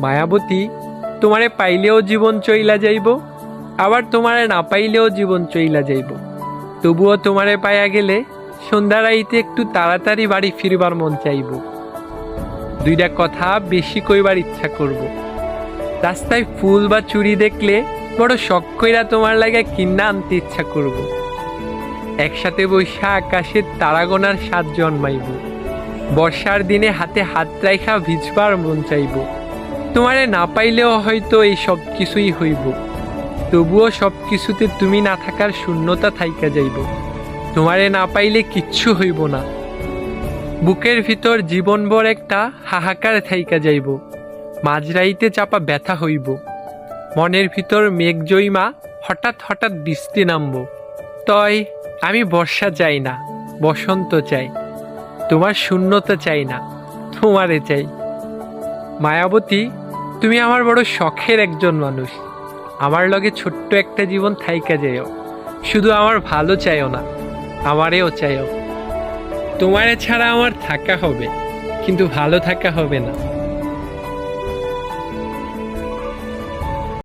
মায়াবতী, তোমারে পাইলেও জীবন চইলা যাইব, আবার তোমারে না পাইলেও জীবন চইলা যাইব। তবুও তোমারে পাইয়া গেলে সন্ধ্যা রাইতে একটু তাড়াতাড়ি বাড়ি ফিরবার মন চাইব। দুইটা কথা বেশি কইবার ইচ্ছা করব। রাস্তায় ফুল বা চুড়ি দেখলে বড় শখ কইরা তোমার লাগা কিন্না আনতে ইচ্ছা করব। একসাথে বৈশা আকাশের তারা গোনার স্বাদ জন্মাইব। বর্ষার দিনে হাতে হাত রাইখা ভিজবার মন চাইব। তোমারে না পাইলেও হয়তো এই সব কিছুই হইব, তবুও সব কিছুতে তুমি না থাকার শূন্যতা থাইকা যাইব। তোমারে না পাইলে কিচ্ছু হইব না, বুকের ভিতর জীবনভর একটা হাহাকার থাইকা যাইব। মাঝরাইতে চাপা ব্যথা হইব, মনের ভিতর মেঘ জইমা হঠাৎ হঠাৎ বৃষ্টি নামব। তয় আমি বর্ষা চাই না, বসন্ত চাই। তোমার শূন্যতা চাই না, তোমারে চাই। মায়াবতী, তুমি আমার বড় শখের একজন মানুষ। আমার লগে ছোট্ট একটা জীবন থাইকা যাইও। শুধু আমার ভালো চাইও না, আমারেও চাইও। তোমারে ছাড়া আমার থাকা হবে, কিন্তু ভালো থাকা হবে না।